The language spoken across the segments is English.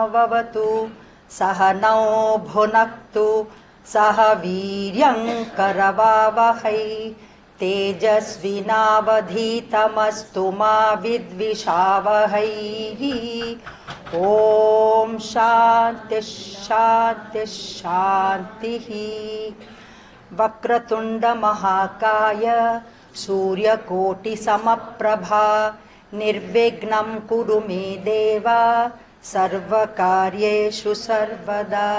सहनाववतु सहनौ भुनक्तु सह वीर्यं करवावहै तेजस्विनावधीतमस्तु मा विद्विषावहै। ॐ शान्ति शान्ति शान्तिः। वक्रतुण्ड महाकाय सूर्यकोटिसमप्रभा निर्विघ्नं कुरु मे देव सर्वकार्येषु सर्वदा।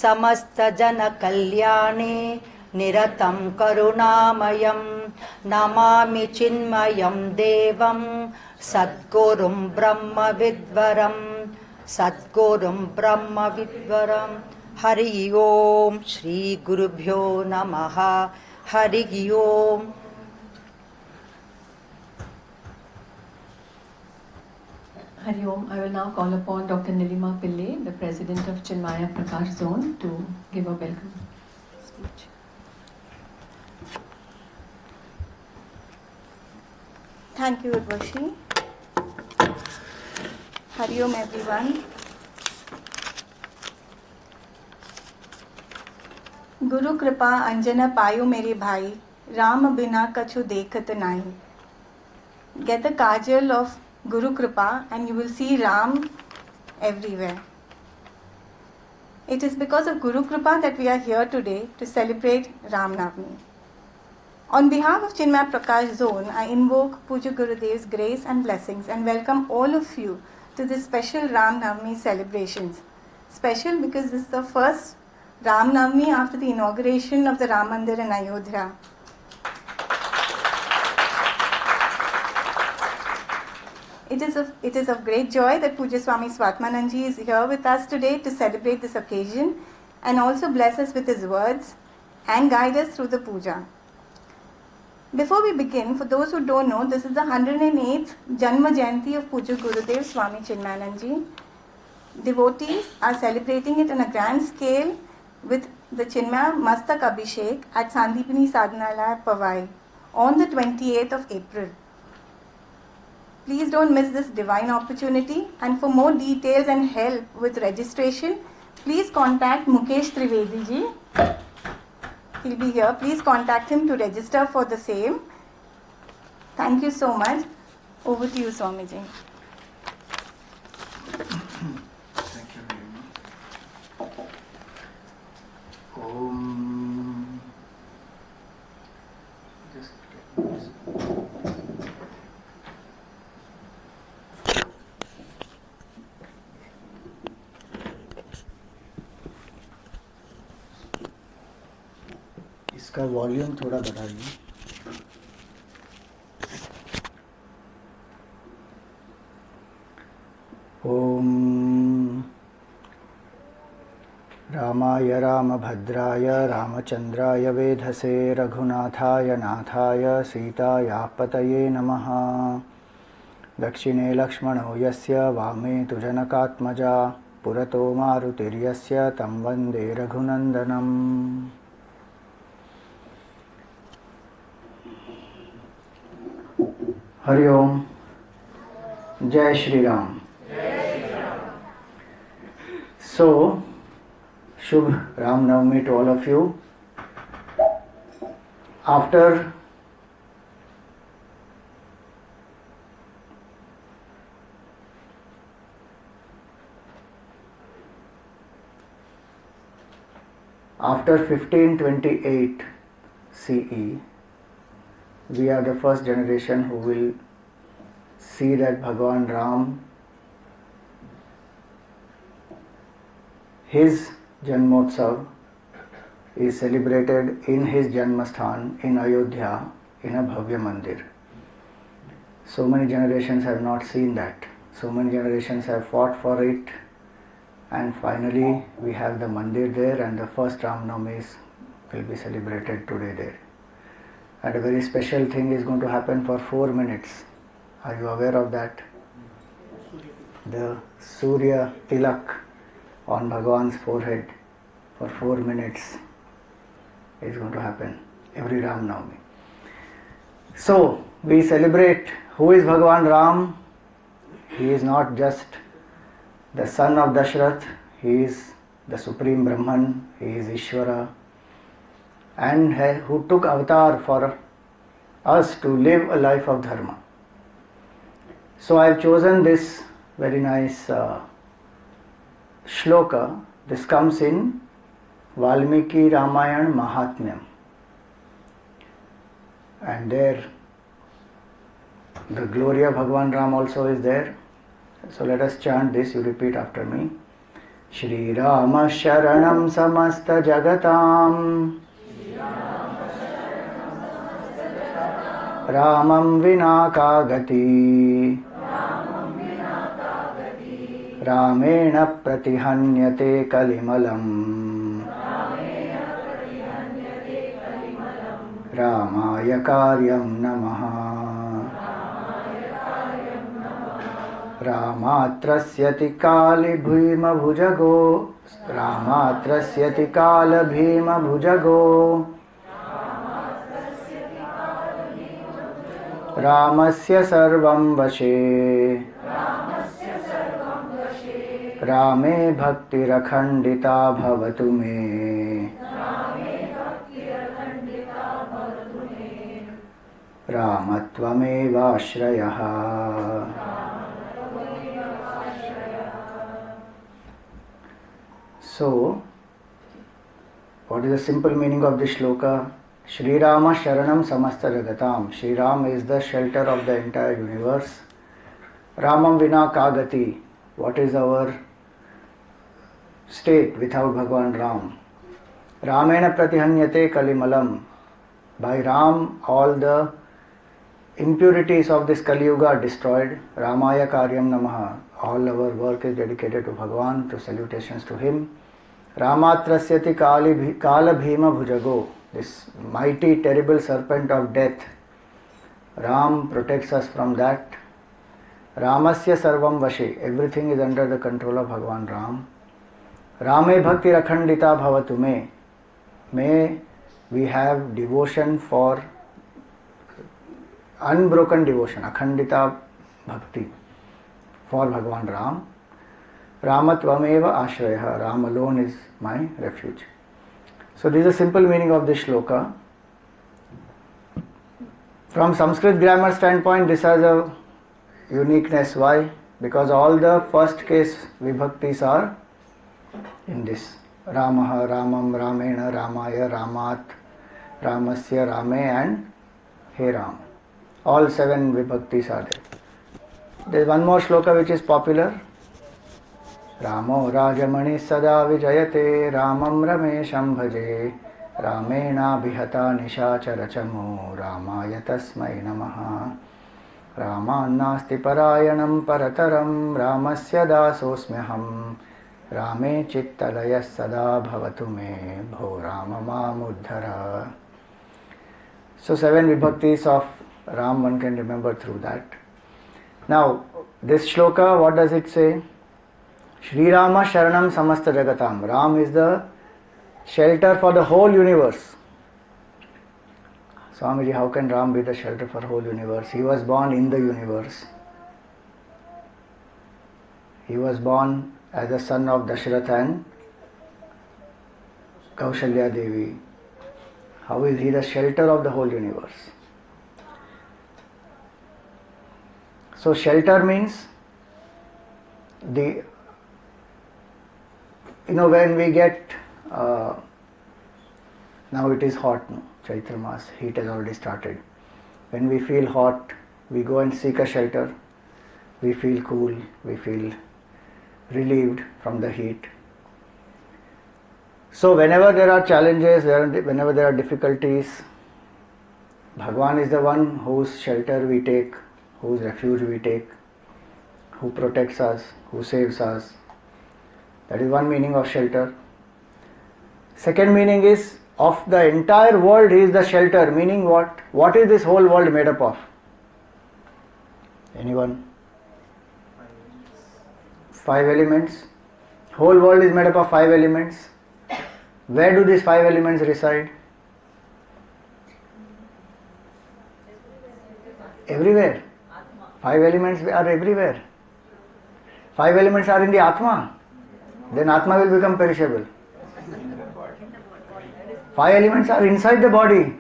समस्तजनकल्याणे निरतं करुणामयं नमामि चिन्मयं देवं सद्गुरुं ब्रह्मविद्वरं सद्गुरुं ब्रह्मविद्वरं। हरि ओम श्री गुरुभ्यो नमः। हरि ओम। Hari Om. I will now call upon Dr. Nilima Pillai, the President of Chinmaya Prakash Zone, to give a welcome speech. Thank you, Urvashi. Hari Om, everyone. गुरु कृपा अंजन पायो मेरे भाई, राम बिना कछु देखत नाही. Get the kajal of Guru Kripa and you will see Ram everywhere. It is because of Guru Kripa that we are here today to celebrate Ram Navami. On behalf of Chinmaya Prakash Zone, I invoke Puja Gurudev's grace and blessings and welcome all of you to this special Ram Navami celebrations. Special because this is the first Ram Navami after the inauguration of the Ram Mandir in Ayodhya. It is of great joy that Pujya Swami Swatmanandji is here with us today to celebrate this occasion and also bless us with his words and guide us through the puja. Before we begin, for those who don't know, this is the 108th Janma Jayanti of Pujya Gurudev Swami Chinmayanandji. Devotees are celebrating it on a grand scale with the Chinmaya Mastak Abhishek at Sandipini Sadhanalaya, Pavai on the 28th of April. Please don't miss this divine opportunity, and for more details and help with registration, please contact Mukesh Trivedi ji. He'll be here. Please contact him to register for the same. Thank you so much. Over to you, Swamiji. Thank you very much. Om. Just get this. इसका volume थोड़ा बढ़ाइए. ओम रामाय रामभद्राय रामचंद्राय वेधसे रघुनाथाय नाथाय सीतायापतये नमः. दक्षिणे लक्ष्मणो यस्य वामे तु जनकात्मजा पुरतो मारुतिर्यस्य तं वन्दे रघुनन्दनम्. हरि ओम. जय Shri Ram. So, Shubh Ram Navami to all of you. After 1528 CE, we are the first generation who will see that Bhagavan Ram, his Janmotsav is celebrated in his Janmasthan in Ayodhya in a Bhavya Mandir. So many generations have not seen that. So many generations have fought for it, and finally we have the Mandir there, and the first Ram Navami will be celebrated today there. And a very special thing is going to happen for 4 minutes. Are you aware of that? The Surya Tilak on Bhagavan's forehead for 4 minutes is going to happen every Ram Navami. So we celebrate who is Bhagavan Ram. He is not just the son of Dashrath, he is the supreme Brahman, he is Ishvara, and who took avatar for us to live a life of dharma. So I have chosen this very nice shloka. This comes in Valmiki Ramayana Mahatmyam. And there the glory of Bhagavan Ram also is there. So let us chant this, you repeat after me. Shri Rama Sharanam Samasta Jagatam Ramam Vina Kagati Ramena Pratihanyate Kalimalam Ramaya Karyam Namaha Ramatrasyati Kali Bhima Bhujago Ramatrasyati Kala Bhima Bhujago Ramasya Sarvam Vashe Rame Bhakti Rakhandita Bhavatu Me Ramatvameva Ashrayaha. So, what is the simple meaning of this shloka? Shri Rama Sharanam Samasta Jagatam. Shri Ram is the shelter of the entire universe. Ramam Vina Kagati. What is our state without Bhagavan Ram? Ramena Pratihanyate Kalimalam. By Ram, all the impurities of this Kali Yuga are destroyed. Ramaya Karyam Namaha. All our work is dedicated to Bhagavan, to salutations to him. Ramatrasyati Kala Bhima Bhujago. This mighty, terrible serpent of death. Ram protects us from that. Ramasya Sarvam Vashe. Everything is under the control of Bhagavan Ram. Rame Bhakti Rakhandita Bhavatu Me. May we have devotion for unbroken devotion, Akhandita Bhakti for Bhagavan Ram. Ramatvameva Ashraya. Ram alone is my refuge. So this is a simple meaning of this shloka. From Sanskrit grammar standpoint, this has a uniqueness. Why? Because all the first case vibhaktis are in this. Ramaha, Ramam, Ramena, Ramaya, Ramat, Ramasya, Rame and He Ram. All 7 vibhaktis are there. There is one more shloka which is popular. Ramo Rajamani Sada Vijayate Ramam Ramesham Bhaje Ramena Bihata Nishacharachamo Ramaya Tasmai Namaha Ramannasti Parayanam Parataram Ramasya Dasosmyaham Rame Chittalaya Sada Bhavatu Me Bho Ramama Muddhara. So 7 vibhaktis of Ram one can remember through that. Now this shloka, what does it say? Shri Rama Sharanam Samasta Jagatam. Ram is the shelter for the whole universe. Swamiji, how can Ram be the shelter for the whole universe? He was born in the universe. He was born as the son of Dashrath and Kaushalya Devi. How is he the shelter of the whole universe? So shelter means the, when we get, now it is hot, no? Chaitra Mas, heat has already started. When we feel hot, we go and seek a shelter. We feel cool, we feel relieved from the heat. So whenever there are challenges, whenever there are difficulties, Bhagavan is the one whose shelter we take, whose refuge we take, who protects us, who saves us. That is one meaning of shelter. Second meaning is, of the entire world he is the shelter, meaning what? What is this whole world made up of? Anyone? 5 elements. Whole world is made up of 5 elements. Where do these 5 elements reside? Everywhere. 5 elements are everywhere. 5 elements are in the Atma. Then Atma will become perishable. 5 elements are inside the body.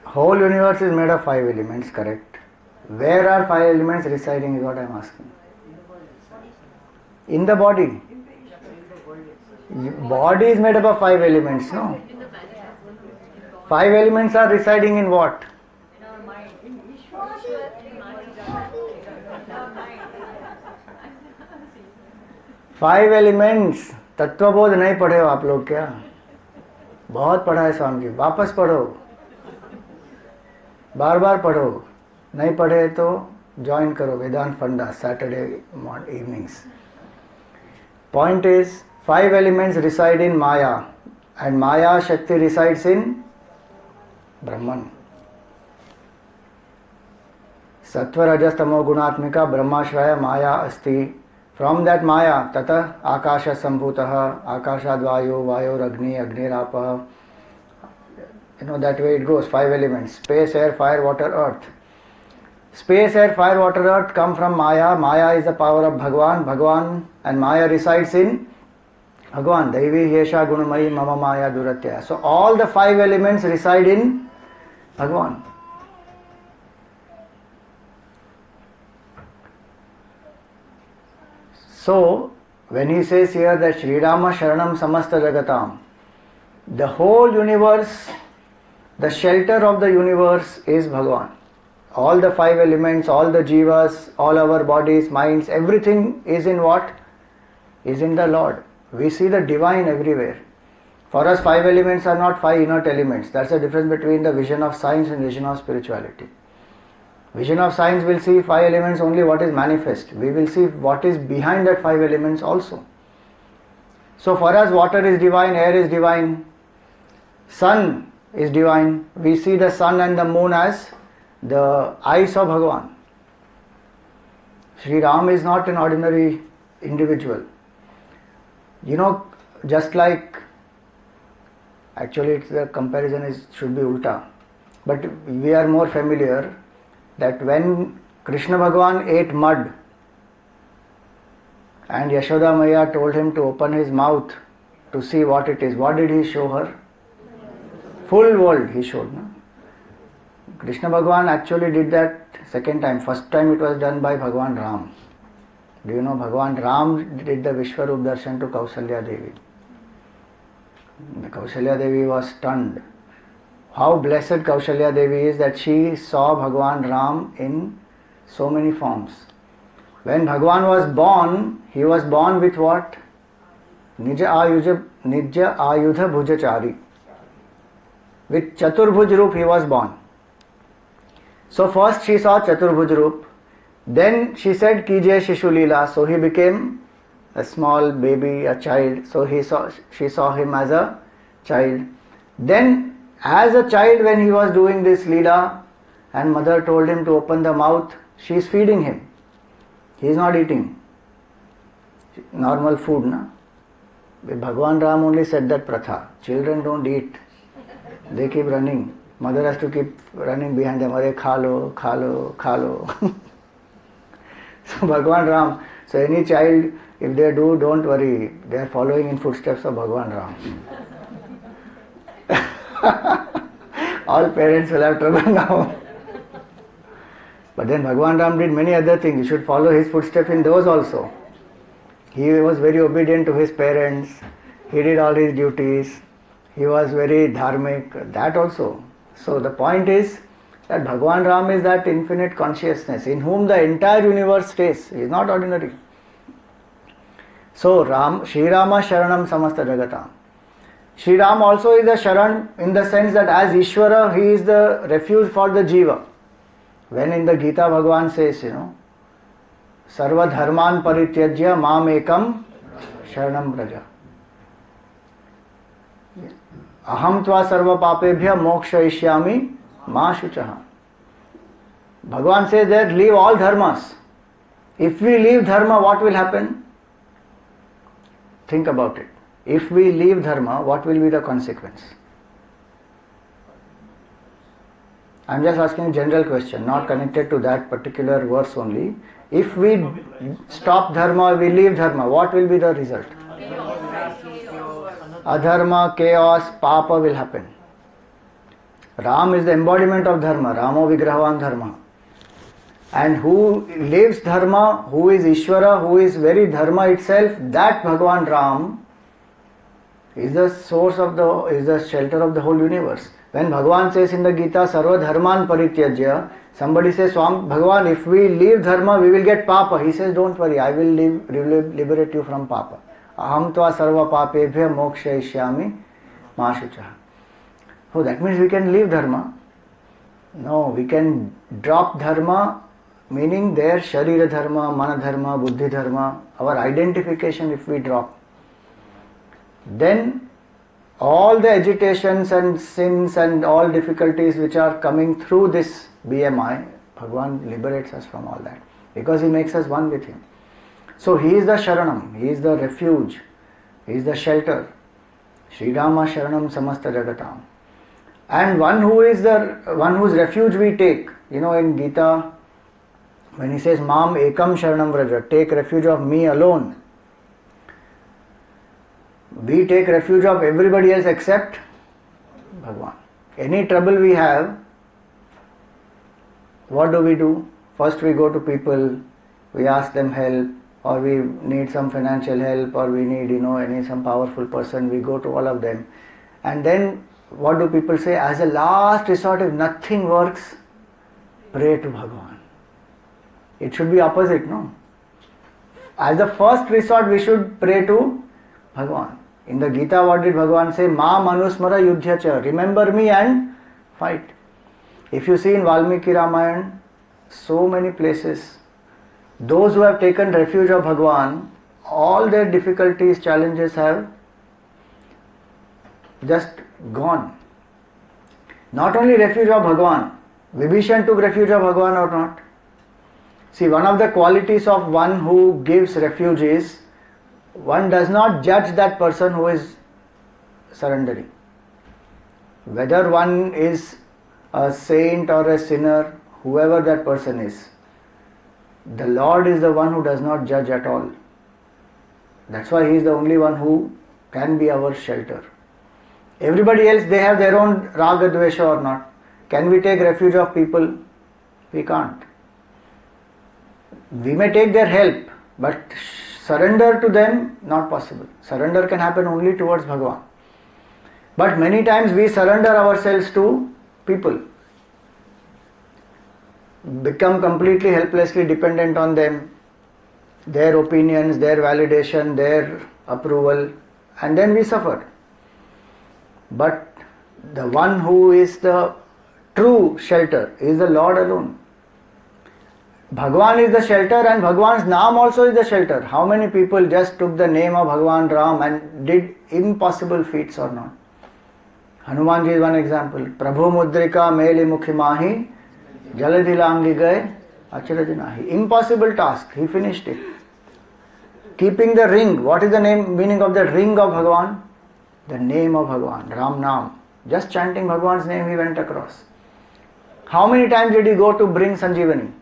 Whole universe is made of 5 elements, correct. Where are 5 elements residing is what I am asking. In the body. Body is made up of 5 elements, no? 5 elements are residing in what? 5 elements. तत्वबोध नहीं पढ़े हो आप लोग क्या? बहुत पढ़ा है स्वामी जी, वापस पढ़ो, बार बार पढ़ो. नहीं पढ़े तो ज्वाइन करो वेदांत फंडा Saturday evenings. Point is 5 elements reside in Maya and Maya Shakti resides in Brahman. Sattva Rajas Tamo Gunatmika Brahmashraya Maya Asti. From that Maya Tata Akasha Sambhutaha Akashad Vayu Vayu Agni Agni Rapa. You know that way it goes. 5 elements: space, air, fire, water, earth. Space, air, fire, water, earth come from Maya. Maya is the power of Bhagwan. Bhagwan and Maya resides in Bhagwan. Daivi Yesha Gunamayi Mama Maya Duratya. So all the 5 elements reside in Bhagwan. So when he says here that Sri Rama Sharanam Samasta Jagatam, the whole universe, the shelter of the universe is Bhagwan. All the 5 elements, all the jivas, all our bodies, minds, everything is in what? Is in the Lord. We see the divine everywhere. For us, 5 elements are not 5 inert elements. That's the difference between the vision of science and vision of spirituality. Vision of science will see 5 elements only what is manifest. We will see what is behind that 5 elements also. So for us, water is divine, air is divine, sun is divine. We see the sun and the moon as the eyes of Bhagavan. Sri Ram is not an ordinary individual. You know, just like, actually the comparison should be ulta, but we are more familiar that when Krishna Bhagavan ate mud and Yashoda Maya told him to open his mouth to see what it is, what did he show her? Full world he showed. No? Krishna Bhagavan actually did that second time. First time it was done by Bhagavan Ram. Do you know Bhagavan Ram did the Vishwarup Darshan to Kausalya Devi. The Kausalya Devi was stunned. How blessed Kaushalya Devi is that she saw Bhagavan Ram in so many forms. When Bhagavan was born, he was born with what? Nija Ayudha Bhujachari. With Chaturbhuj Roop he was born. So first she saw Chaturbhuj Roop. Then she said Kije Shishu Leela. So he became a small baby, a child. So she saw him as a child. Then as a child, when he was doing this Leela and mother told him to open the mouth, she is feeding him. He is not eating normal food. Na? Bhagavan Ram only said that pratha. Children don't eat. They keep running. Mother has to keep running behind them. Are khalo, khalo, khalo. So Bhagavan Ram. So any child, if they do, don't worry. They are following in footsteps of Bhagavan Ram. All parents will have trouble now. But then Bhagavan Ram did many other things. You should follow his footsteps in those also. He was very obedient to his parents. He did all his duties. He was very dharmic. That also. So the point is that Bhagavan Ram is that infinite consciousness in whom the entire universe stays. He is not ordinary. So Sri Rama Sharanam Samasta Jagatam. Sri Ram also is a Sharan in the sense that as Ishvara, he is the refuge for the Jiva. When in the Gita Bhagavan says, Sarva Dharman Parityajya Mam Ekam Sharanam Braja. Aham Tva Sarva Papebhya Moksha Ishyami Ma Shuchaha. Bhagavan says that leave all dharmas. If we leave dharma, what will happen? Think about it. If we leave dharma, what will be the consequence? I'm just asking a general question, not connected to that particular verse only. If we stop dharma, we leave dharma, what will be the result? Adharma, chaos, papa will happen. Ram is the embodiment of dharma, Ramo Vigrahavan dharma. And who lives dharma, who is Ishvara, who is very dharma itself, that Bhagavan Ram is the source of is the shelter of the whole universe. When Bhagavan says in the Gita, Sarva Dharman Parityajya, somebody says, Bhagavan, if we leave dharma, we will get papa. He says, don't worry, I will liberate you from papa. Aham tva sarva papebhya mokshayishyami ma shuchah. Oh, that means we can leave dharma. No, we can drop dharma, meaning their sharira dharma, mana dharma, buddhi dharma, our identification if we drop. Then all the agitations and sins and all difficulties which are coming through this BMI, Bhagavan liberates us from all that because he makes us one with him. So he is the Sharanam, he is the refuge, he is the shelter. Sri Rama Sharanam Samasta Jagatam. And one whose refuge we take, in Gita, when he says Mam Ekam Sharanam Vraja, take refuge of me alone. We take refuge of everybody else except Bhagavan. Any trouble we have, what do? First we go to people, we ask them help, or we need some financial help, or we need, some powerful person, we go to all of them. And then what do people say? As a last resort, if nothing works, pray to Bhagavan. It should be opposite, no? As the first resort, we should pray to Bhagavan. In the Gita, what did Bhagavan say? Ma manusmara yudhyacha. Remember me and fight. If you see in Valmiki Ramayana, so many places, those who have taken refuge of Bhagavan, all their difficulties, challenges have just gone. Not only refuge of Bhagavan, Vibhishan took refuge of Bhagavan or not? See, one of the qualities of one who gives refuge is, one does not judge that person who is surrendering. Whether one is a saint or a sinner, whoever that person is, the Lord is the one who does not judge at all. That's why He is the only one who can be our shelter. Everybody else, they have their own raga dvesha or not. Can we take refuge of people? We can't. We may take their help, but surrender to them, not possible. Surrender can happen only towards Bhagavan. But many times we surrender ourselves to people, become completely helplessly dependent on them, their opinions, their validation, their approval, and then we suffer. But the one who is the true shelter is the Lord alone. Bhagavan is the shelter and Bhagavan's Naam also is the shelter. How many people just took the name of Bhagavan Ram and did impossible feats or not? Hanumanji is one example. Prabhu Mudrika Meli Mukhi Mahi Jaladhilangi Gaye Acharajinahi. Impossible task. He finished it. Keeping the ring. What is the meaning of the ring of Bhagavan? The name of Bhagavan. Ram Naam. Just chanting Bhagavan's name he went across. How many times did he go to bring Sanjeevani?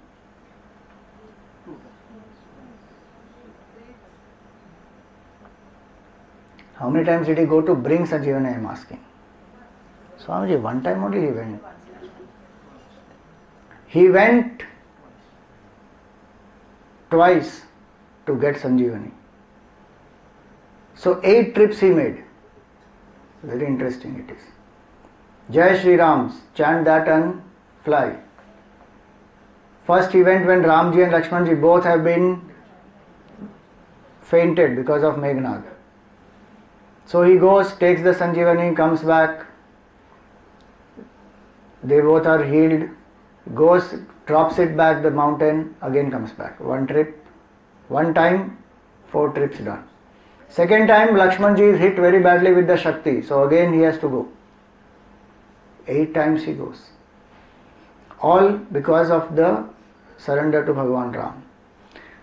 How many times did he go to bring Sanjeevani, I am asking? Swamiji, one time only he went. He went twice to get Sanjeevani. So 8 trips he made. Very interesting it is. Jai Shri Rams, chant that and fly. First he went when Ramji and Lakshmanji both have been fainted because of Meghnad. So he goes, takes the Sanjeevani, comes back. They both are healed. Goes, drops it back the mountain, again comes back. One trip, one time, 4 trips done. Second time, Lakshmanji is hit very badly with the Shakti. So again he has to go. 8 times he goes. All because of the surrender to Bhagavan Ram.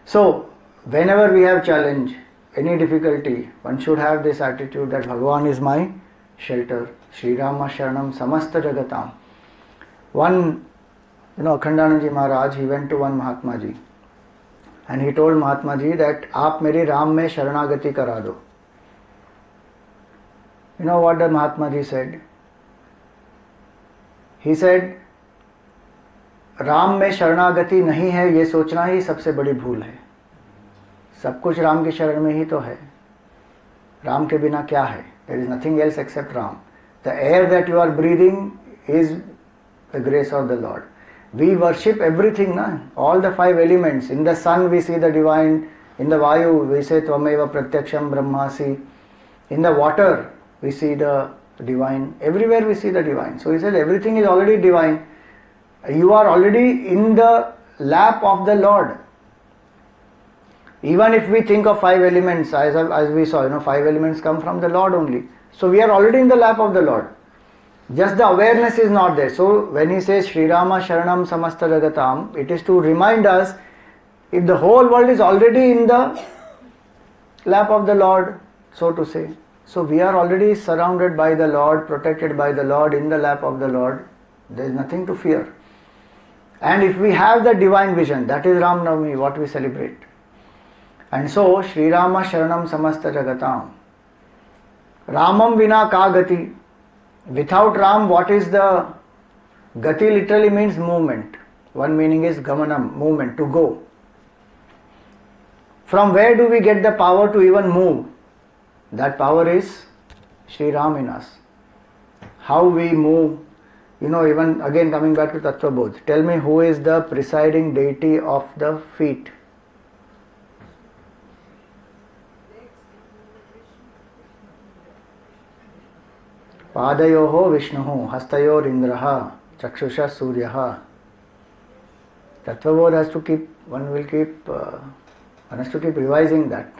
So, whenever we have challenge, any difficulty, one should have this attitude that Bhagavan is my shelter. Sri Rama Sharanam Samasta Jagatam. One, Akhandanand Maharaj, he went to one Mahatma Ji and he told Mahatma Ji that आप मेरी राम में शरणागति करा दो. You know what the Mahatma Ji said? He said, Ram में शरणागति नहीं है ये सोचना ही सबसे बड़ी भूल है. सब कुछ राम की शरण में ही तो है. राम के बिना क्या है? There is nothing else except Ram. The air that you are breathing is the grace of the Lord. We worship everything, na? All the 5 elements. In the sun we see the divine. In the Vayu we say Tvameva Pratyaksham Brahmasi. In the water we see the divine. Everywhere we see the divine. So he said everything is already divine. You are already in the lap of the Lord. Even if we think of 5 elements, as we saw, 5 elements come from the Lord only. So we are already in the lap of the Lord. Just the awareness is not there. So when he says Sri Rama Sharanam Samasta Jagatam, it is to remind us, if the whole world is already in the lap of the Lord, so to say. So we are already surrounded by the Lord, protected by the Lord, in the lap of the Lord. There is nothing to fear. And if we have the divine vision, that is Ram Navami, what we celebrate. And so, Sri Rama Sharanam Samasta Jagatam. Ramam Vina Ka Gati. Without Ram, what is the Gati? Literally means movement. One meaning is Gamanam, movement, to go. From where do we get the power to even move? That power is Sri Ram in us. How we move, even again coming back to Tattva Bodh. Tell me who is the presiding deity of the feet? Padayoho Vishnuhu, Hastayor Indraha, Chakshusha Suryaha. Tattva Bodh has to keep, one has to keep revising that.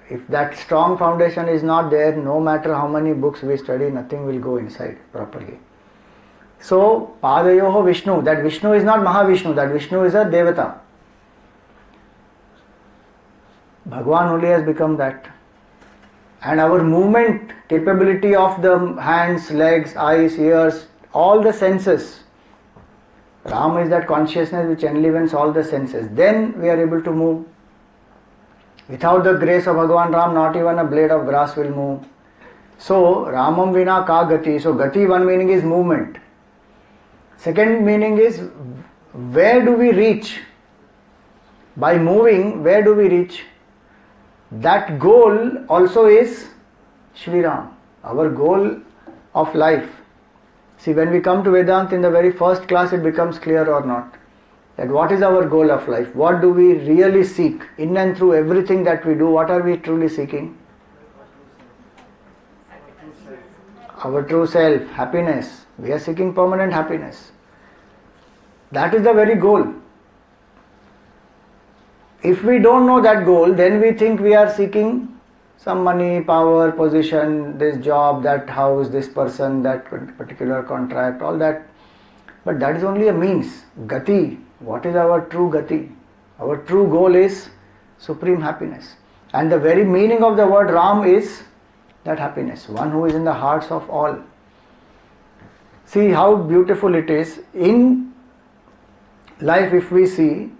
If that strong foundation is not there, no matter how many books we study, nothing will go inside properly. So, Padayoho Vishnu, that Vishnu is not Mahavishnu, that Vishnu is a Devata. Bhagwan only has become that. And our movement capability of the hands, legs, eyes, ears, all the senses. Ram is that consciousness which enlivens all the senses. Then we are able to move. Without the grace of Bhagavan Ram, not even a blade of grass will move. So, Ramam Vina Ka Gati. So, Gati, one meaning is movement. Second meaning is, where do we reach? By moving, where do we reach? That goal also is Shri Ram, our goal of life. See, when we come to Vedanta in the very first class, it becomes clear or not. That what is our goal of life? What do we really seek? In and through everything that we do, what are we truly seeking? Our true self, happiness. We are seeking permanent happiness. That is the very goal. If we don't know that goal, then we think we are seeking some money, power, position, this job, that house, this person, that particular contract, all that. But that is only a means. Gati. What is our true Gati? Our true goal is supreme happiness. And the very meaning of the word Ram is that happiness, one who is in the hearts of all. See how beautiful it is. In life, if we see,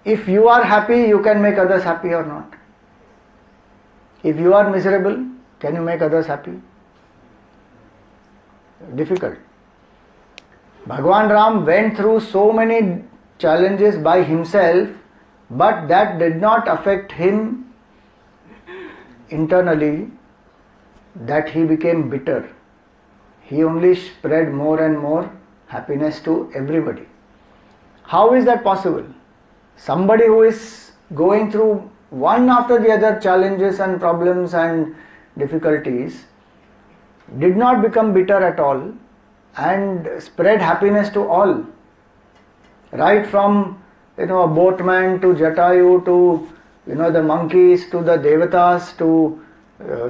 if you are happy, you can make others happy or not. If you are miserable, can you make others happy? Difficult. Bhagwan Ram went through so many challenges by himself, but that did not affect him internally, that he became bitter. He only spread more and more happiness to everybody. How is that possible? Somebody who is going through one after the other challenges and problems and difficulties did not become bitter at all and spread happiness to all. Right from a boatman to Jatayu to the monkeys to the devatas to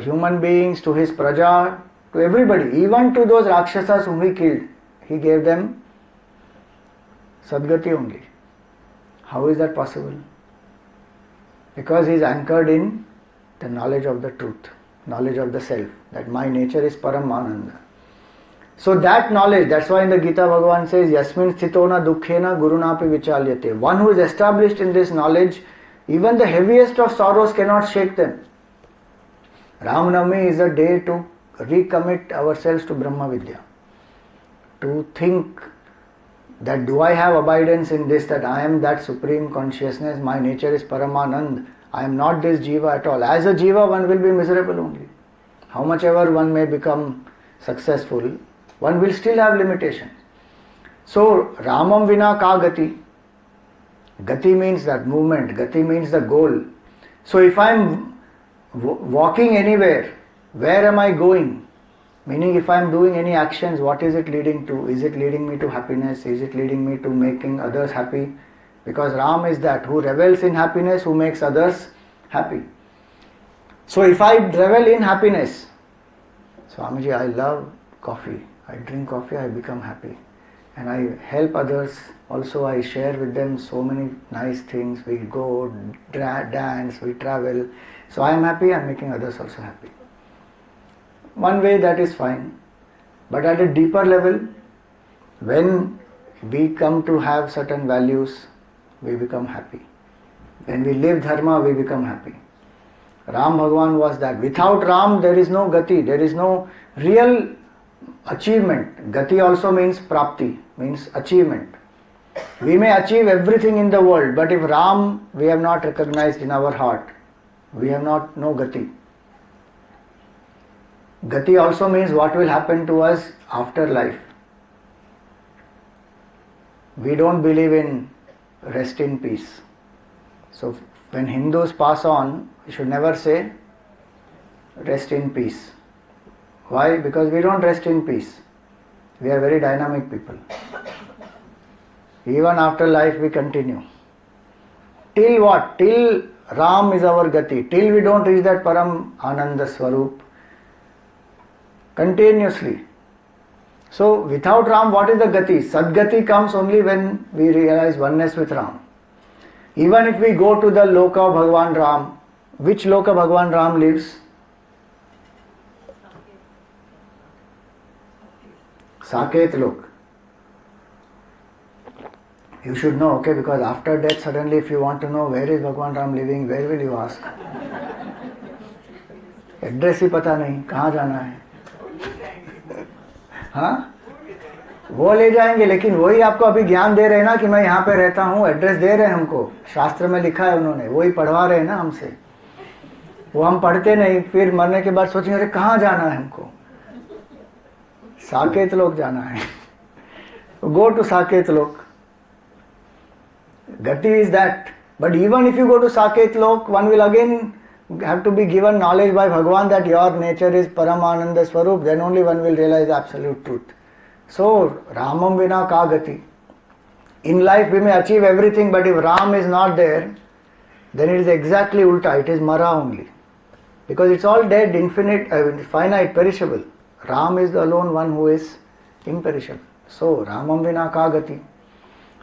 human beings to his praja to everybody, even to those rakshasas whom he killed, he gave them Sadgati only. How is that possible? Because he is anchored in the knowledge of the truth, knowledge of the self, that my nature is Paramananda. So that knowledge, that's why in the Gita Bhagavan says, Yasmin sthitona dukkhena gurunapi vichalyate. One who is established in this knowledge, even the heaviest of sorrows cannot shake them. Ramanavami is a day to recommit ourselves to Brahma Vidya. To think that do I have abidance in this, that I am that supreme consciousness, my nature is Paramanand, I am not this jiva at all. As a jiva one will be miserable only. How much ever one may become successful, one will still have limitations. So, Ramam vina ka gati. Gati means that movement, gati means the goal. So, if I am walking anywhere, where am I going? Meaning, if I am doing any actions, what is it leading to? Is it leading me to happiness? Is it leading me to making others happy? Because Ram is that who revels in happiness, who makes others happy. So, if I revel in happiness, Swamiji, I love coffee. I drink coffee, I become happy. And I help others. Also, I share with them so many nice things. We go, dance, we travel. So, I am happy, I am making others also happy. One way that is fine. But at a deeper level, when we come to have certain values, we become happy. When we live dharma, we become happy. Ram Bhagavan was that. Without Ram, there is no gati, there is no real achievement. Gati also means prapti, means achievement. We may achieve everything in the world, but if Ram we have not recognized in our heart, we have not no gati. Gati also means what will happen to us after life. We don't believe in rest in peace. So when Hindus pass on, we should never say rest in peace. Why? Because we don't rest in peace. We are very dynamic people. Even after life we continue. Till what? Till Ram is our gati. Till we don't reach that Param Ananda Swarup. Continuously. So without Ram, what is the gati? Sadgati comes only when we realize oneness with Ram. Even if we go to the loka of Bhagavan Ram, which loka Bhagavan Ram lives? Saket Lok. You should know, okay, because after death suddenly if you want to know where is Bhagavan Ram living, where will you ask? Address ही पता नहीं, कहाँ जाना है? हाँ? वो ले जाएंगे, लेकिन वही आपको अभी ज्ञान दे रहे हैं ना कि मैं यहाँ पे रहता हूँ, एड्रेस दे रहे हैं हमको, शास्त्र में लिखा है उन्होंने, वही पढ़वा रहे हैं ना हमसे. वो हम पढ़ते नहीं, फिर मरने के बाद सोचेंगे अरे कहाँ जाना है हमको? साकेत लोक जाना है. Go to Saket Lok. Gati is that. But even if you go to Saket Lok, one will again have to be given knowledge by Bhagavan that your nature is Paramananda Swarup. Then only one will realize absolute truth. So, Ramam vina ka gati. In life we may achieve everything, but if Ram is not there, then it is exactly ulta. It is Mara only. Because it's all dead, infinite, finite, perishable. Ram is the alone one who is imperishable. So, Ramam vina ka gati.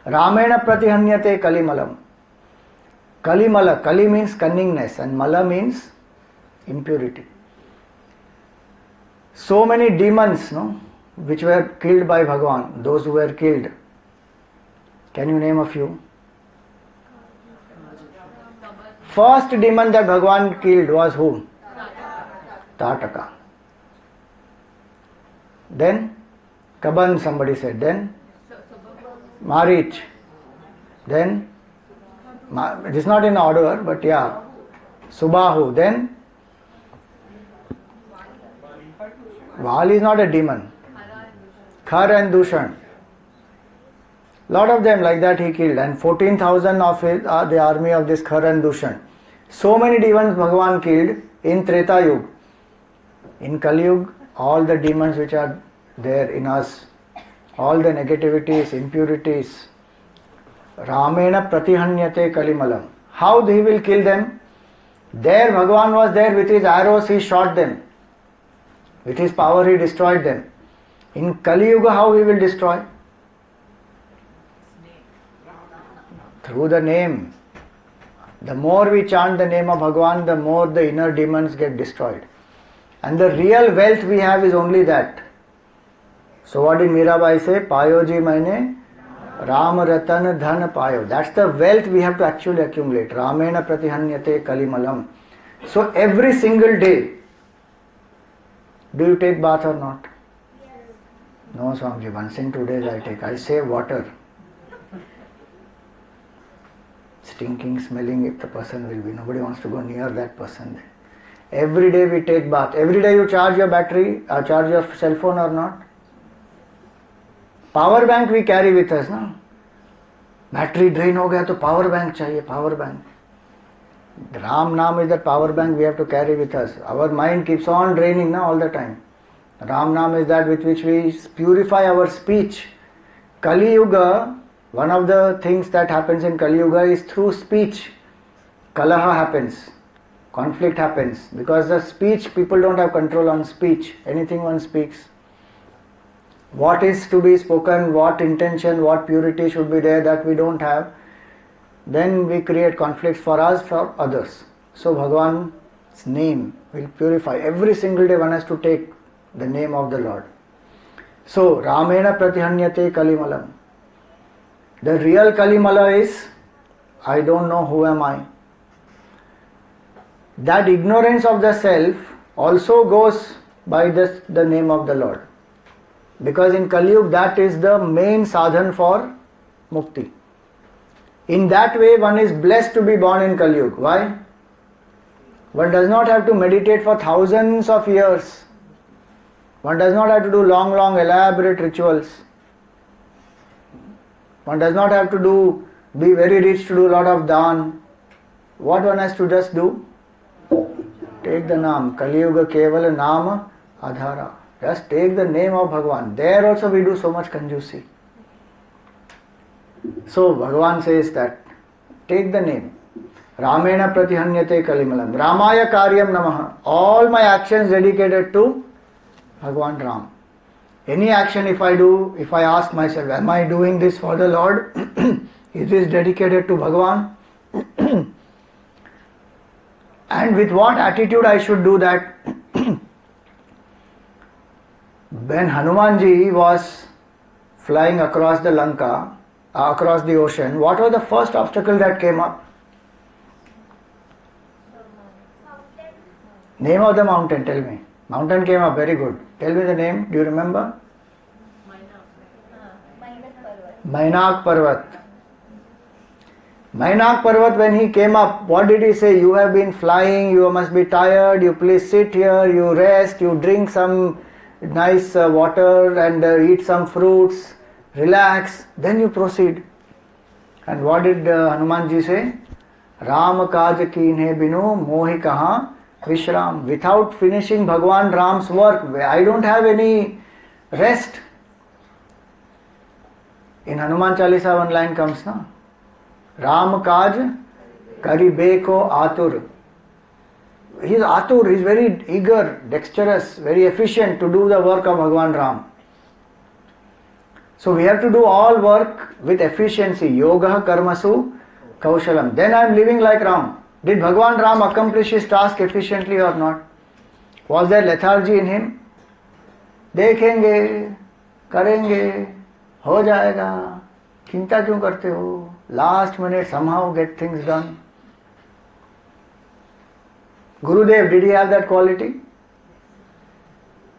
Ramena pratihanyate kalimalam. Kalimala, Kali means cunningness and Mala means impurity. So many demons, no, which were killed by Bhagavan, those who were killed. Can you name a few? First demon that Bhagavan killed was who? Tataka. Then Kaban, somebody said. Then Marich. Then it is not in order, but yeah, Subahu. Then Val is not a demon. Khar and Dushan. Lot of them like that he killed, and 14,000 of his, the army of this Khar and Dushan. So many demons Bhagavan killed in Treta Yuga. In Kali Yuga, all the demons which are there in us, all the negativities, impurities, Ramena pratihanyate kalimalam. How he will kill them? There Bhagavan was there with his arrows, he shot them. With his power he destroyed them. In Kali Yuga, how he will destroy? Through the name. The more we chant the name of Bhagavan, the more the inner demons get destroyed. And the real wealth we have is only that. So what did Mirabai say? Payo ji maine Ram Ratan Dhan Payo. That's the wealth we have to actually accumulate. Ramena Pratihanyate Kalimalam. So every single day, do you take bath or not? No, Swamiji, once in 2 days I take. I save water. Stinking, smelling, if the person will be. Nobody wants to go near that person then. Every day we take bath. Every day you charge your battery, charge your cell phone or not? Power bank we carry with us, na? Battery drain ho gaya to power bank chahiye, power bank. Ram Naam is that power bank we have to carry with us. Our mind keeps on draining na, all the time. Ram Naam is that with which we purify our speech. Kali Yuga, one of the things that happens in Kali Yuga is through speech. Kalaha happens. Conflict happens. Because the speech, people don't have control on speech. Anything one speaks. What is to be spoken, what intention, what purity should be there that we don't have. Then we create conflicts for us, for others. So Bhagavan's name will purify. Every single day one has to take the name of the Lord. So Ramena Pratihanyate Kalimalam. The real Kalimala is, I don't know who am I. That ignorance of the self also goes by the name of the Lord. Because in Kali Yuga that is the main sadhan for mukti. In that way one is blessed to be born in Kali Yuga. Why? One does not have to meditate for thousands of years. One does not have to do long elaborate rituals. One does not have to be very rich to do a lot of dhan. What one has to just do? Take the Naam. Kali Yuga Kevala Nama Adhara. Just take the name of Bhagavan. There also we do so much kanjusi. So Bhagavan says that take the name. Ramena Pratihanyate Kalimalam. Ramaya Karyam Namaha. All my actions dedicated to Bhagavan Ram. Any action if I do, if I ask myself, am I doing this for the Lord? Is this dedicated to Bhagavan? And with what attitude I should do that? When Hanumanji was flying across the Lanka, across the ocean, what was the first obstacle that came up? Name of the mountain, tell me. Mountain came up, very good. Tell me the name, do you remember? Mainak Parvat. Mainak Parvat, when he came up, what did he say? You have been flying, you must be tired, you please sit here, you rest, you drink some nice water and eat some fruits, relax, then you proceed. And what did Hanumanji say? Ram kaj keenhe binu mohi kaha vishram. Without finishing Bhagwan Ram's work, I don't have any rest. In Hanuman Chalisa one line comes, na? Ram kaj karibe ko atur. He is atur, he is very eager, dexterous, very efficient to do the work of Bhagwan Ram. So we have to do all work with efficiency. Yoga karmasu kaushalam. Then I am living like Ram. Did Bhagwan Ram accomplish his task efficiently or not? Was there lethargy in him? देखेंगे, करेंगे, हो जाएगा, चिंता क्यों करते हो? Last minute somehow get things done. Gurudev, did he have that quality?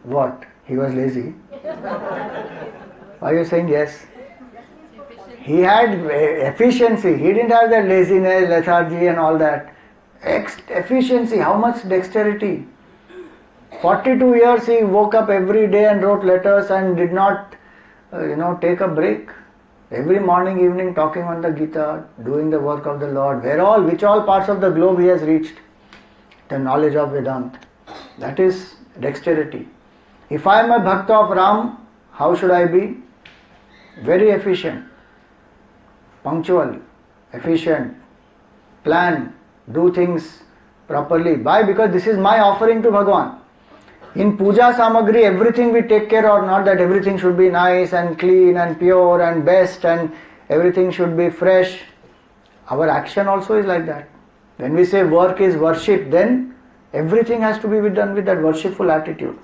What? He was lazy. Are you saying yes? He had efficiency. He didn't have that laziness, lethargy and all that. Efficiency, how much dexterity. 42 years he woke up every day and wrote letters and did not, take a break. Every morning, evening talking on the Gita, doing the work of the Lord. Which all parts of the globe he has reached? The knowledge of Vedanta. That is dexterity. If I am a Bhakta of Ram, how should I be? Very efficient, punctual, efficient, plan, do things properly. Why? Because this is my offering to Bhagavan. In Puja Samagri, everything we take care or not, that everything should be nice and clean and pure and best and everything should be fresh. Our action also is like that. When we say work is worship, then everything has to be done with that worshipful attitude.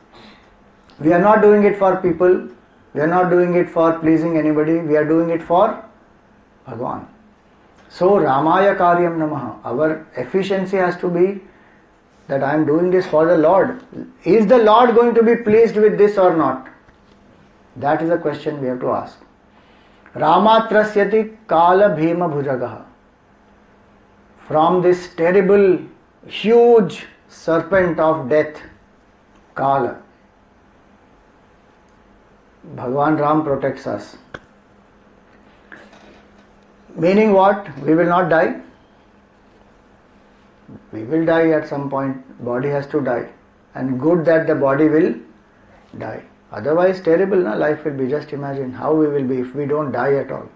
We are not doing it for people. We are not doing it for pleasing anybody, we are doing it for Bhagwan. So Ramaya Karyam Namaha. Our efficiency has to be that I am doing this for the Lord. Is the Lord going to be pleased with this or not? That is a question we have to ask. Ramatrasyati Kala Bhima Bhujagaha. From this terrible, huge serpent of death, Kala, Bhagwan Ram protects us. Meaning what? We will not die. We will die at some point. Body has to die. And good that the body will die. Otherwise, terrible, na? Life will be. Just imagine how we will be if we don't die at all.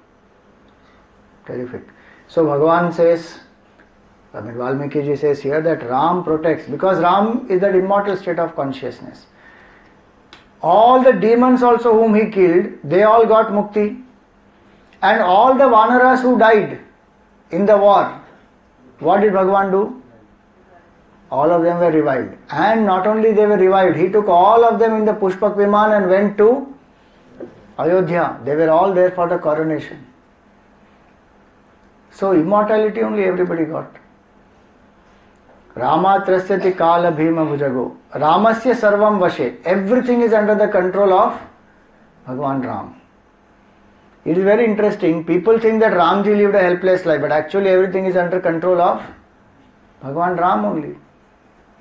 Terrific. So Bhagavan says, Valmiki ji says here that Ram protects, because Ram is that immortal state of consciousness. All the demons also whom he killed, they all got mukti. And all the Vanaras who died in the war, what did Bhagavan do? All of them were revived. And not only they were revived, he took all of them in the Pushpak Viman and went to Ayodhya. They were all there for the coronation. So immortality only everybody got. Rama trasyati kala bhima bhujago. Ramasya sarvam vashe. Everything is under the control of Bhagavan Ram. It is very interesting. People think that Ramji lived a helpless life, but actually everything is under control of Bhagavan Ram only.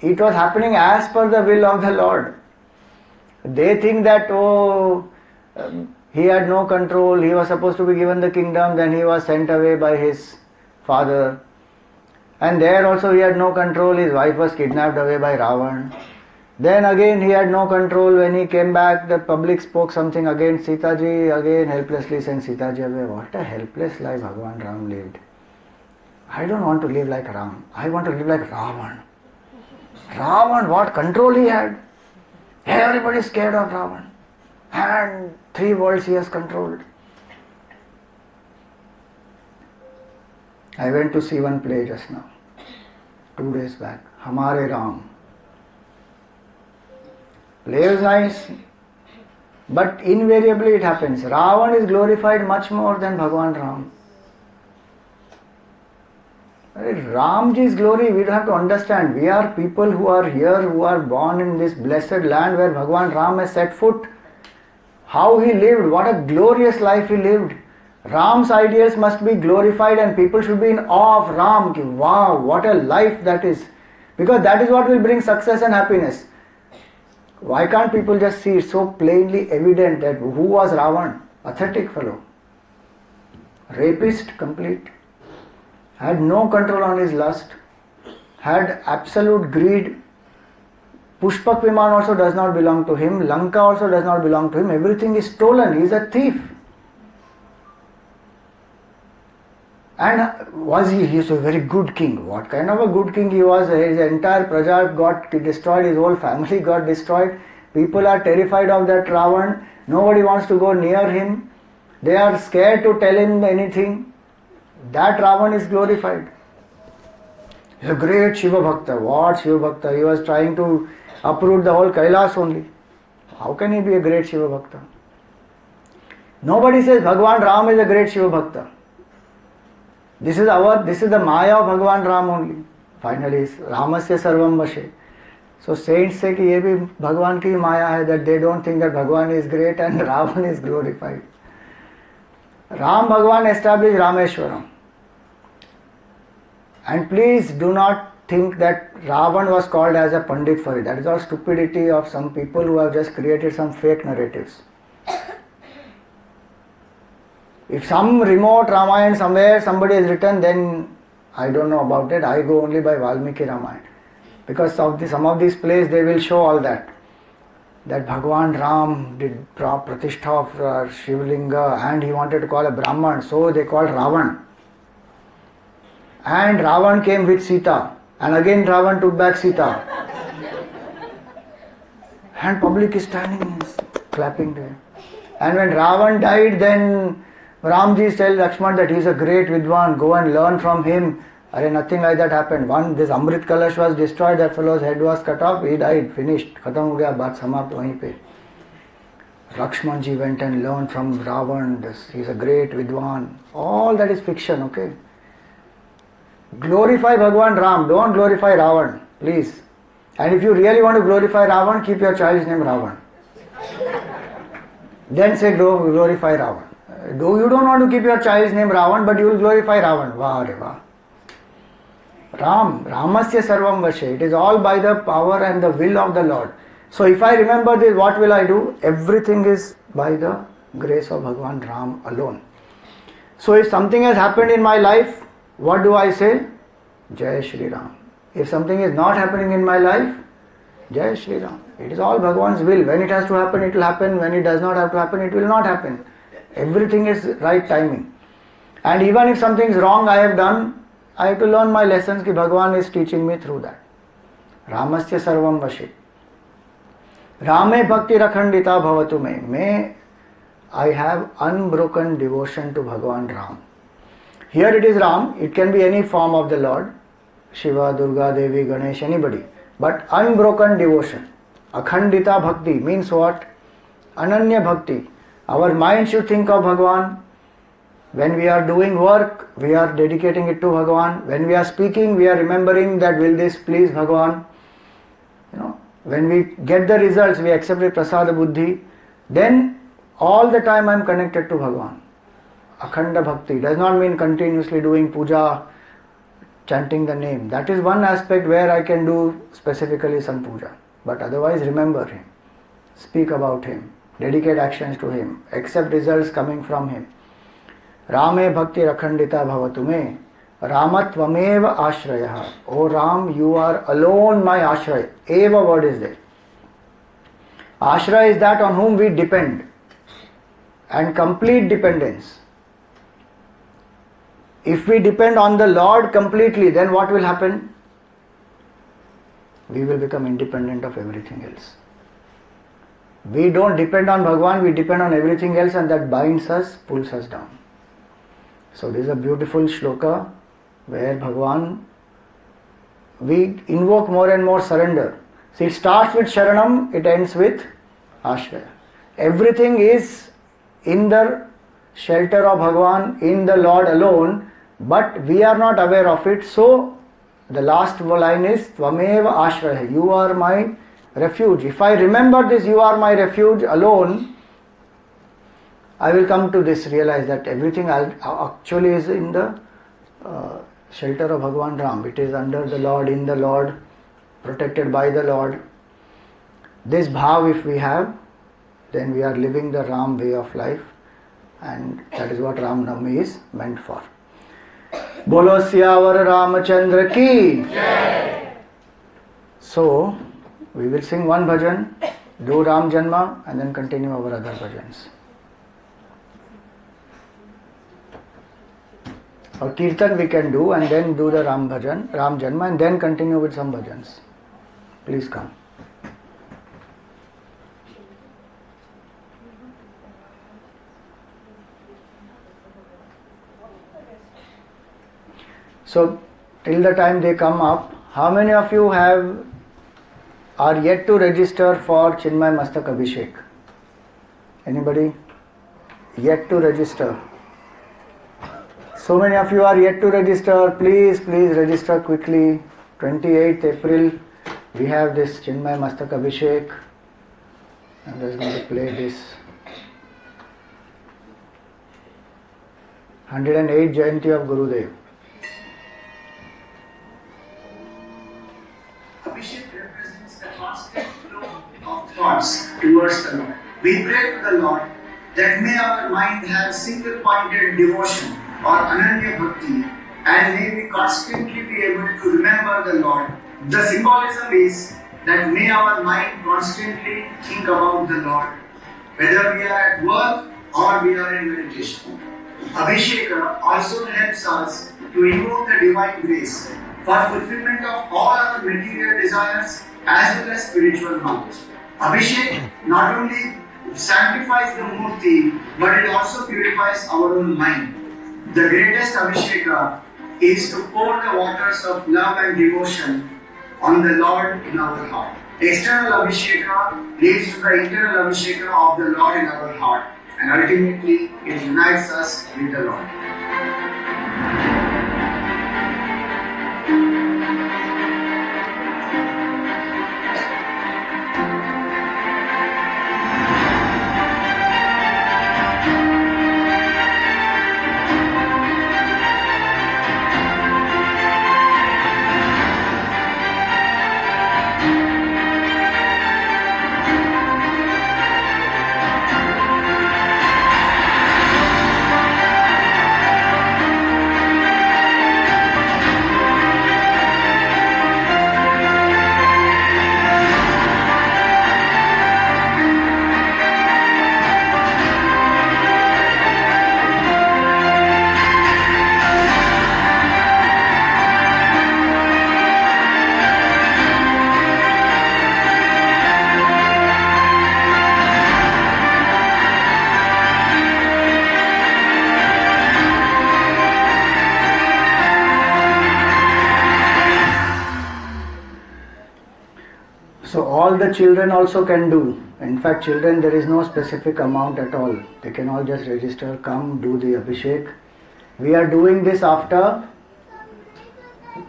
It was happening as per the will of the Lord. They think that, he had no control, he was supposed to be given the kingdom, then he was sent away by his father. And there also he had no control, his wife was kidnapped away by Ravan. Then again he had no control. When he came back, the public spoke something against Sita ji, again helplessly sent Sita ji away. What a helpless life Bhagavan Ram lived. I don't want to live like Ram. I want to live like Ravan. Ravan, what control he had. Everybody is scared of Ravan. And 3 worlds he has controlled. I went to see one play just now, 2 days back. Hamare Ram. Play is nice, but invariably it happens. Ravan is glorified much more than Bhagavan Ram. Ramji's glory, we don't have to understand. We are people who are here, who are born in this blessed land where Bhagavan Ram has set foot. How he lived, what a glorious life he lived. Ram's ideals must be glorified and people should be in awe of Ram. Wow, what a life that is. Because that is what will bring success and happiness. Why can't people just see it so plainly evident that who was Ravan? Pathetic fellow. Rapist complete. Had no control on his lust. Had absolute greed. Pushpak Viman also does not belong to him. Lanka also does not belong to him. Everything is stolen. He is a thief. And he is a very good king. What kind of a good king he was? His entire Praja got destroyed, his whole family got destroyed. People are terrified of that Ravan. Nobody wants to go near him. They are scared to tell him anything. That Ravan is glorified. He is a great Shiva Bhakta. What Shiva Bhakta? He was trying to uproot the whole Kailas only. How can he be a great Shiva Bhakta? Nobody says Bhagavan Ram is a great Shiva Bhakta. This is the Maya of Bhagavan Ram only. Finally, Ramasya Sarvam Vashe. So saints say कि ये भी भगवान की माया है, that they don't think that Bhagavan is great and Ravan is glorified. Ram Bhagavan established Rameshwaram. And please do not think that Ravan was called as a Pandit for it. That is all stupidity of some people who have just created some fake narratives. If some remote Ramayana somewhere somebody has written, then I don't know about it. I go only by Valmiki Ramayana. Because of some of these plays they will show all that. That Bhagavan Ram did Pratishtha of Shivlinga and he wanted to call a Brahman. So they called Ravan. And Ravan came with Sita. And again Ravan took back Sita. And public is standing clapping there. And when Ravan died, then Ramji tells Lakshman that he is a great Vidwan, go and learn from him. Nothing like that happened. This Amrit Kalash was destroyed, that fellow's head was cut off, he died, finished. Khatam ho gaya, baat samapt wahin pe. Lakshmanji went and learned from Ravan, he's a great Vidwan. All that is fiction, okay? Glorify Bhagwan Ram, don't glorify Ravan, please. And if you really want to glorify Ravan, keep your child's name Ravan. Then say glorify Ravan. You don't want to keep your child's name Ravan, but you will glorify Ravan. Vah re vah. Ramasya sarvam vashe. It is all by the power and the will of the Lord. So if I remember this, what will I do? Everything is by the grace of Bhagwan Ram alone. So if something has happened in my life, what do I say? Jai Shri Ram. If something is not happening in my life, Jai Shri Ram. It is all Bhagwan's will. When it has to happen, it will happen. When it does not have to happen, it will not happen. Everything is right timing. And even if something is wrong I have done, I have to learn my lessons that Bhagwan is teaching me through that. Ramasya sarvam vashe. Rame bhakti rakhandita bhavatu me. May I have unbroken devotion to Bhagwan Ram. Here it is Ram. It can be any form of the Lord. Shiva, Durga, Devi, Ganesh, anybody. But unbroken devotion. Akhandita bhakti means what? Ananya bhakti. Our mind should think of Bhagwan. When we are doing work, we are dedicating it to Bhagwan. When we are speaking, we are remembering that will this please Bhagwan. When we get the results, we accept it prasada buddhi. Then all the time I am connected to Bhagwan. Akhanda bhakti does not mean continuously doing puja, chanting the name. That is one aspect where I can do specifically some puja. But otherwise remember Him. Speak about Him. Dedicate actions to Him. Accept results coming from Him. Rame bhakti rakhandita bhavatu me. Ramatvameva ashrayah. O Ram, you are alone my ashraya. Eva word is there. Ashraya is that on whom we depend. And complete dependence. If we depend on the Lord completely, then what will happen? We will become independent of everything else. We don't depend on Bhagwan, we depend on everything else, and that binds us, pulls us down. So this is a beautiful shloka where Bhagwan, we invoke more and more surrender. See, it starts with Sharanam, it ends with Ashraya. Everything is in the shelter of Bhagwan, in the Lord alone, but we are not aware of it. So the last line is Tvameva Ashraya. You are my refuge. If I remember this, you are my refuge alone, I will come to this, realize that everything actually is in the shelter of Bhagwan Ram. It is under the Lord, in the Lord, protected by the Lord. This bhav if we have, then we are living the Ram way of life, and that is what Ram Navami is meant for. Bolo Siyavar Ramachandra ki. So we will sing one bhajan, do Ram Janma, and then continue our other bhajans. Or Kirtan we can do and then do the Ram Bhajan, Ram Janma, and then continue with some bhajans. Please come. So till the time they come up, how many of you are yet to register for Chinmay Mastak Abhishek? Anybody? Yet to register. So many of you are yet to register. Please register quickly. 28th April, we have this Chinmay Mastak Abhishek. I'm just going to play this. 108th Jayanti of Gurudev. Abhishek represents the constant flow of thoughts towards the Lord. We pray to the Lord that may our mind have single-pointed devotion or Ananya Bhakti, and may we constantly be able to remember the Lord. The symbolism is that may our mind constantly think about the Lord, whether we are at work or we are in meditation. Abhishek also helps us to invoke the divine grace for fulfillment of all our material desires as well as spiritual knowledge. Abhishek not only sanctifies the Murti, but it also purifies our own mind. The greatest Abhishek is to pour the waters of love and devotion on the Lord in our heart. External Abhisheka leads to the internal Abhisheka of the Lord in our heart, and ultimately it unites us with the Lord. So all the children also can do. In fact, children, there is no specific amount at all. They can all just register, come, do the Abhishek. We are doing this after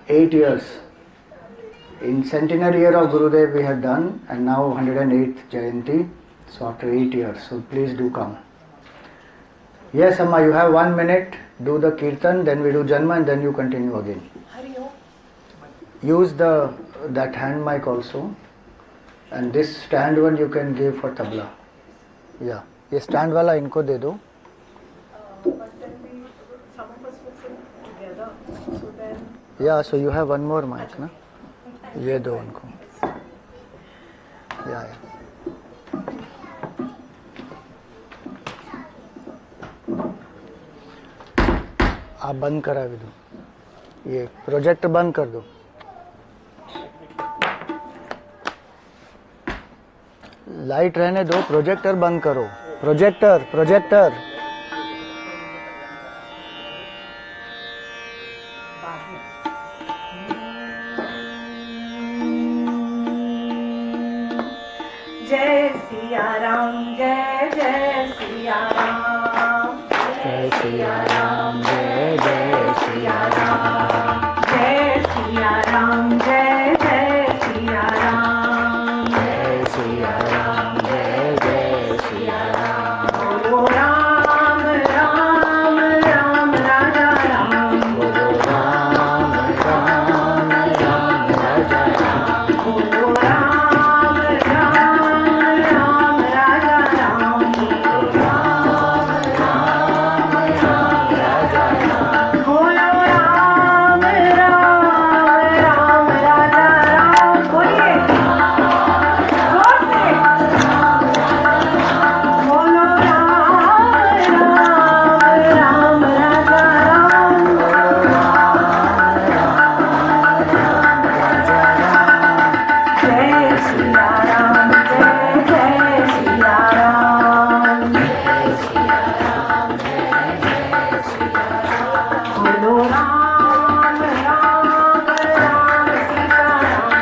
8 years. In centenary year of Gurudev we had done, and now 108th Jayanti. So after 8 years. So please do come. Yes, Amma, you have 1 minute. Do the Kirtan, then we do Janma, and then you continue again. Use that hand mic also. And this stand one you can give for tabla. Yeah. ये stand वाला इनको दे दो. Yeah, so you have one more mic, ना? ये दो उनको. Yeah. आप बंद करा भी दो. ये प्रोजेक्ट बंद कर दो. लाइट रहने दो, प्रोजेक्टर बंद करो. प्रोजेक्टर जय सिया राम, जय जय सिया राम, जय सिया राम, जय जय सिया राम, जय सिया राम, जय जय सिया राम, जय सिया राम, जय जय सिया राम. बोलो राम राम राम राजा राम, बोलो राम राम राम राजा राम. बोलो राम राम राम राजा राम, राम राम राम राजा राम. बोलो राम राम राम राजा राम. बोलिए जोर से, बोलो राम राम राम राजा राम. जय सिया राम, जय जय सिया राम, बोलो राम राम राम सीता राम.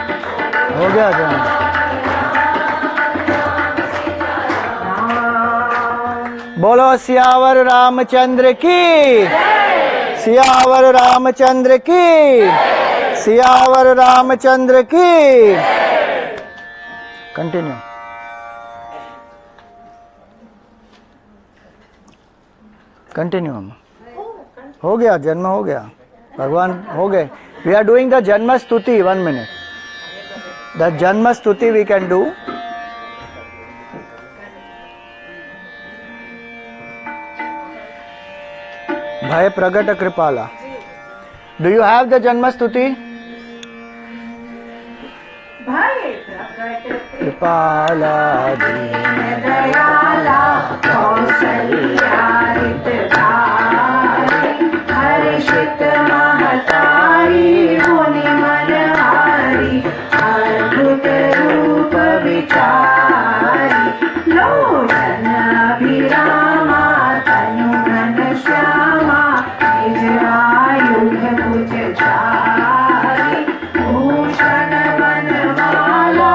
हो गया जान. बोलो सियावर रामचंद्र की, सियावर रामचंद्र की, सियावर रामचंद्र की. कंटिन्यू. कंटिन्यू. हो गया, जन्म हो गया, भगवान हो गए. वी आर डूइंग द जन्म स्तुति. 1 minute. द जन्म स्तुति वी कैन डू. भय प्रगट कृपाला. डू यू हैव द जन्म स्तुति? भय प्रकट कृपाला दीन दयाला कौसल्या हितकारी, हर्षित महतारी मुनि मनहारी, अद्भुत रूप विचारी, लोचन अभिरामा तनु घन श्यामा, निज आयुध भुज चारी, भूषण वनमाला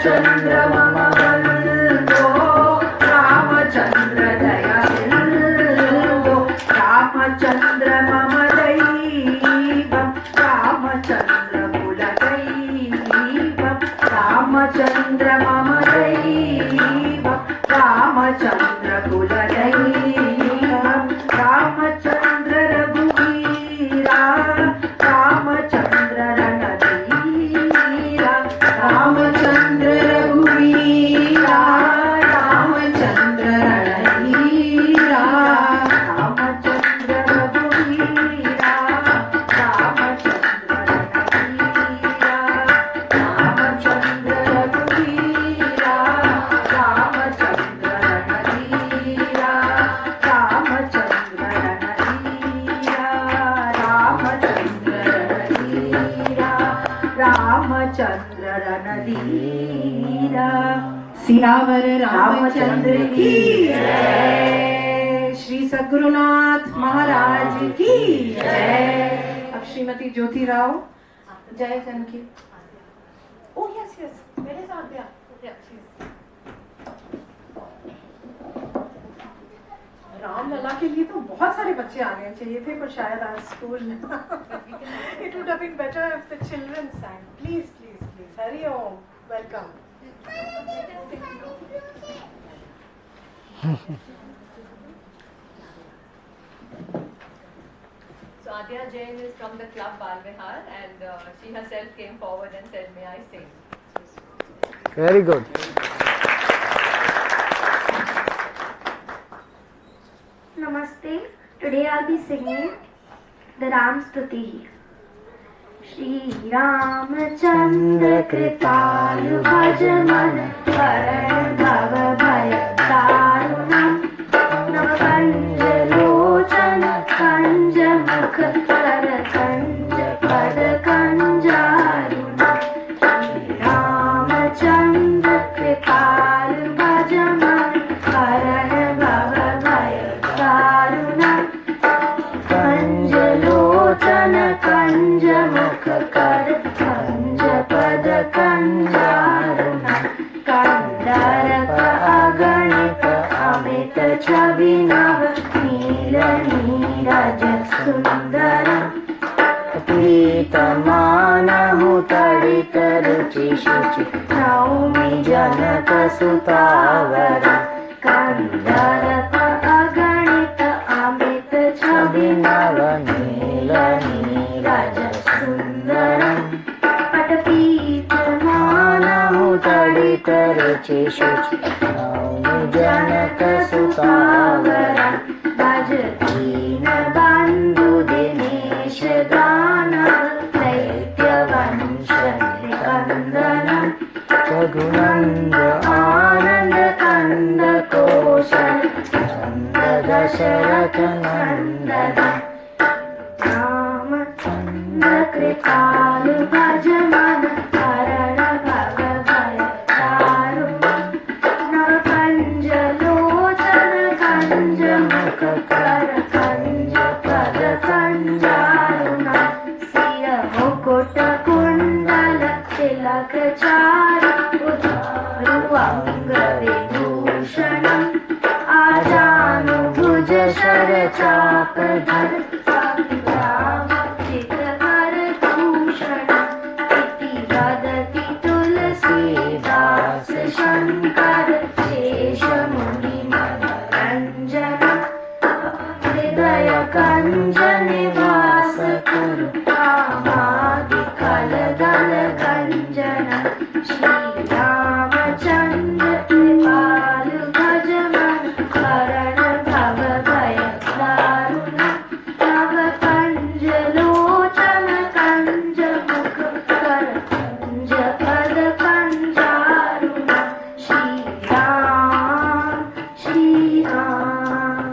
रामचंद्र मम बंधो रामचंद्र दया सिंधो रामचंद्र मम दैवं रामचंद्र कुलदैवं रामचंद्र मम दैवं रामचंद्र कुलदैवं रामचंद्र रघुवीरा रामचंद्र रणधीरा रामचंद्र रघुवीरा रामचंद्र रणधीरा रामचंद्र रघुवीरा रामचंद्र रणधीरा रामचंद्र रघुवीरा रामचंद्र रणधीरा रामचंद्र रणधीरा रामचंद्र रणधीरा रामचंद्र रणधीरा। सियावर रामचंद्र की जय। श्री सद्गुरुनाथ महाराज की जय। अब श्रीमती ज्योति राव जय जानकी। ओह यस यस मेरे साथ दिया। रामलला के लिए तो बहुत सारे बच्चे आने चाहिए थे, पर शायद आज school it would have been better if the children sang. Please please please Hari Om welcome. So Adya Jain is from the club Bal Vihar, and she herself came forward and said, "May I sing?" Very good. Namaste. Today I'll be singing the Ram Stuti. Shri Ramachandra Kripalu Bhaj Man Karan Bhav Bhaya Darunam Navakanja Lochana Kanja Mukha Kara Kanja Pada Kanjarunam Shri Ramachandra Kripalu Bhaj Man Karan Bhav Bhaya Darunam कंजलोचन कंज मुख कर कंज पद कंजारुण कंदरक अगणित अमित छवि नव नील नीरज सुंदर पीत मानहु तड़ित रुचि शुचि नौमि जनक सुतावर कंदरक अगणित अमित छवि नव नील नीरज सुंदर पटपीत मानहु तड़ित रुचि शुचि नौमि जनक सुतावर भज दीन बंधु दिनेश दानव दैत्य वंश निकंदन रघुनंद आनंद कंद कौशल चंद दशरथ नंदन रामचंद्र कृपालु भज मन हरण भव भय दारुण नव कंज लोचन कंज मुख कर कंज पद कंजारुण सिय मुकुट कुंडल तिलक चारु उधारु अंग विभूषण आजानु भुज शर चाप धर चितकर भूषण इति वदति तुलसीदास शंकर शेष मुनि मनोरंजन हृदय कंज निवास कुरु कामादि कल गल गंजन श्री रामचंद्र कृपालु भज मन करण भव भय दारुण नव कंज लोचन कंज मुख कर कंज पद कंजारुण श्री राम श्री राम.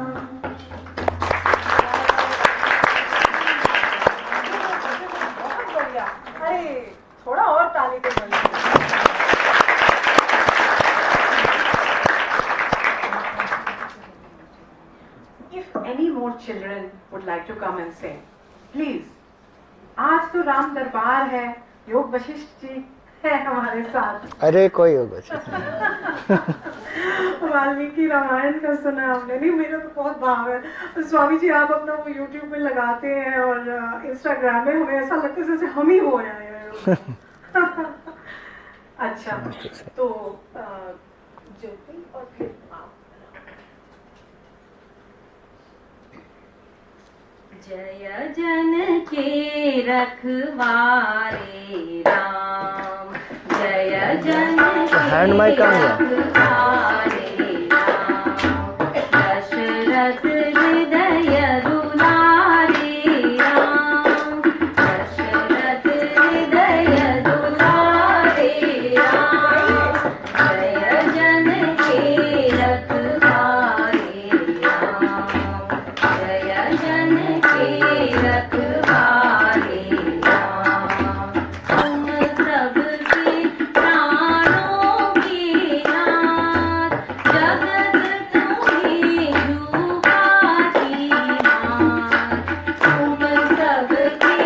बहुत बढ़िया. अरे थोड़ा और ताली पे बोलिए. If any more children would like to come and sing, please. आज तो राम दरबार है, योग वशिष्ठ जी है हमारे साथ। अरे कोई होगा। वाल्मीकि रामायण का सुना हमने, नहीं मेरा तो बहुत भाव है। तो स्वामी जी आप अपना वो यूट्यूब में लगाते हैं और इंस्टाग्राम में, हमें ऐसा लगता है जैसे हम ही हो रहे हैं। अच्छा, तो ज्योति और फिर आप। जय जन के रखवारे राम, जय जन हैंड माइक कहाँ गया? रखवारे राम, दशरथ हृदय दुलारे राम, दशरथ हृदय दुलारे राम, जय जन के रखवारे राम, जय जन के रखवारे राम, तुम सबके प्राणों के नाथ, जगत तुम्हें जुबाती मात, तुम सबके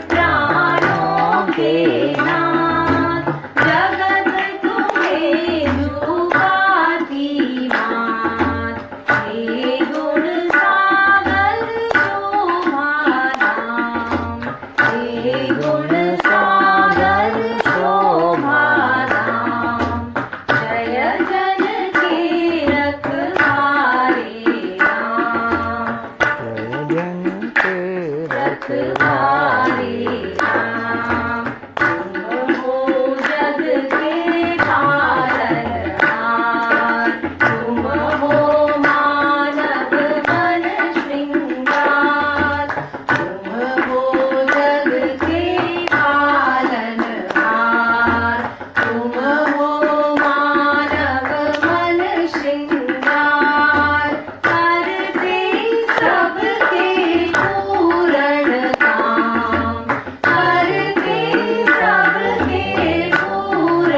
प्राणों के नाथ, जगत तुम्हें जुबाती मात, हे गुण सागर शोभा राम, हे गुण सागर शोभा राम, जय जन के रखवारे राम, जन के रखवारे राम, तुम हो जग के पालनहार, तुम हो मानव मन श्रृंगार, तुम हो जग के पालनहार, तुम हो मानव मन श्रृंगार, करते सबके पूर्ण काम, करते सबके पूर्ण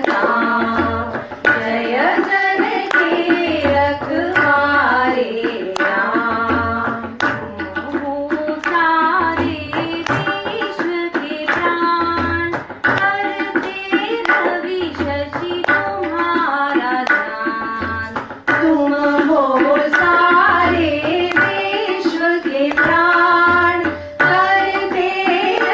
काम, जय जन के रखवारे राम, तुम हो सारे देश के प्राण, करते रवि शशि तुम्हारा ध्यान, तुम हो सारे विश्व के प्राण, करते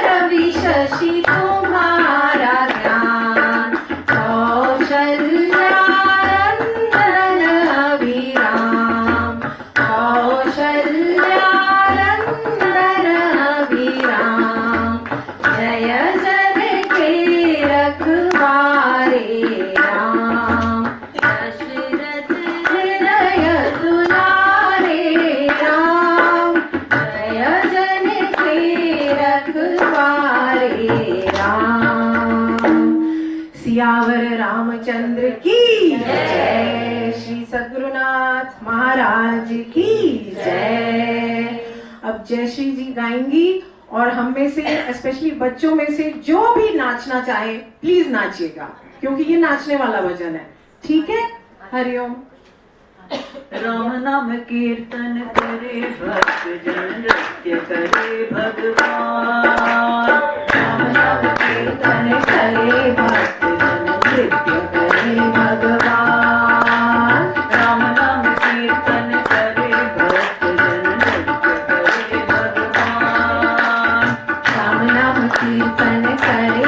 रवि शशि तुम्हारा ध्यान, कौशल्या नंदन अभिराम, कौशल्या नंदन अभिराम, जय जन के रखवारे राम, दशरथ हृदय दुलारे राम, जय जन के रखवारे राम। सियावर रामचंद्र की जय, श्री सद्गुरुनाथ महाराज की जय। अब जयश्री जी गाएंगी और हम में से स्पेशली बच्चों में से जो भी नाचना चाहे प्लीज नाचिएगा, क्योंकि ये नाचने वाला भजन है, ठीक है? हरिओम। राम नाम कीर्तन करे भक्त जन नृत्य करे भगवान, राम नाम कीर्तन करे भक्त जन नृत्य करे भगवान, राम नाम कीर्तन करे भक्त जन नृत्य करे भगवान, राम नाम कीर्तन करे